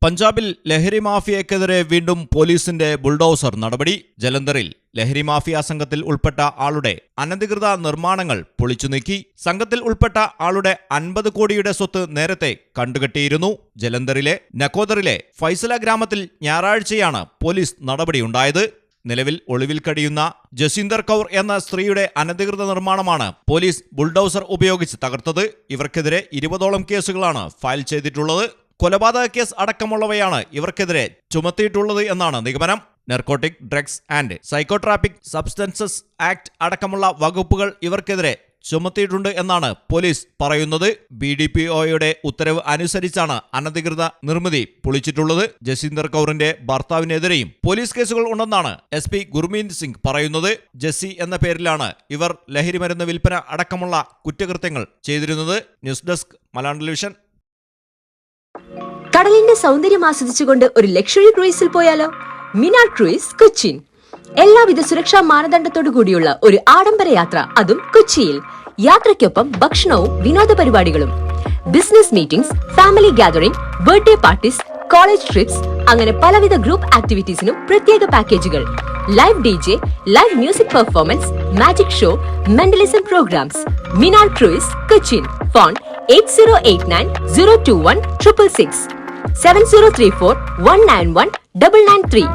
പഞ്ചാബിൽ ലഹരി മാഫിയക്കെതിരെ വീണ്ടും പോലീസിന്റെ ബുൾഡോസർ നടപടി. ജലന്ധറിൽ ലഹരി മാഫിയ സംഘത്തിൽ ഉൾപ്പെട്ട ആളുടെ അനധികൃത നിർമ്മാണങ്ങൾ പൊളിച്ചു നീക്കി. സംഘത്തിൽ ഉൾപ്പെട്ട ആളുടെ 50 കോടിയുടെ സ്വത്ത് നേരത്തെ കണ്ടുകെട്ടിയിരുന്നു. ജലന്ധറിലെ നക്കോദറിലെ ഫൈസല ഗ്രാമത്തിൽ ഞായറാഴ്ചയാണ് പോലീസ് നടപടിയുണ്ടായത്. നിലവിൽ ഒളിവിൽ കഴിയുന്ന ജസിന്ദർ കൗർ എന്ന സ്ത്രീയുടെ അനധികൃത നിർമ്മാണമാണ് പോലീസ് ബുൾഡോസർ ഉപയോഗിച്ച് തകർത്തത്. ഇവർക്കെതിരെ 20ഓളം കേസുകളാണ് ഫയൽ ചെയ്തിട്ടുള്ളത്. കൊലപാതക കേസ് അടക്കമുള്ളവയാണ് ഇവർക്കെതിരെ ചുമത്തിയിട്ടുള്ളത് എന്നാണ് നിഗമനം. Narcotic, drugs and psychotropic substances act അടക്കമുള്ള വകുപ്പുകൾ ഇവർക്കെതിരെ ചുമത്തിയിട്ടുണ്ട് എന്നാണ് പോലീസ് പറയുന്നത്. BDPOയുടെ ഉത്തരവ് അനുസരിച്ചാണ് അനധികൃത നിർമ്മിതി പൊളിച്ചിട്ടുള്ളത്. ജസിന്ദർ കൗറിന്റെ ഭർത്താവിനെതിരെയും പോലീസ് കേസുകൾ ഉണ്ടെന്നാണ് SP ഗുർമീത് സിംഗ് പറയുന്നത്. ജസ്സി എന്ന പേരിലാണ് ഇവർ ലഹരിമരുന്ന് വിൽപ്പന അടക്കമുള്ള കുറ്റകൃത്യങ്ങൾ ചെയ്തിരുന്നത്. News desk Malayalam television. കടലിന്റെ സൗന്ദര്യം ആസ്വദിച്ചുകൊണ്ട് ഒരു ലക്ഷറി ക്രൂയിസിൽ പോയാലോ? മിനാർ ക്രൂയിസ് കൊച്ചിൻ. എല്ലാവിധ സുരക്ഷാ മാനദണ്ഡത്തോടു കൂടിയുള്ള ഒരു ആഡംബര യാത്ര, അതും കൊച്ചിയിൽ. യാത്രയ്ക്കൊപ്പം ഭക്ഷണവും വിനോദ പരിപാടികളും, business meetings, family gathering, birthday parties, college trips, അങ്ങനെ പലവിധ ഗ്രൂപ്പ് ആക്ടിവിറ്റീസിനും പ്രത്യേക പാക്കേജുകൾ. Live DJ, live music performance, magic show, mentalism programs. Minar cruise Cochin. Phone 8089 021 666 7034 191 993.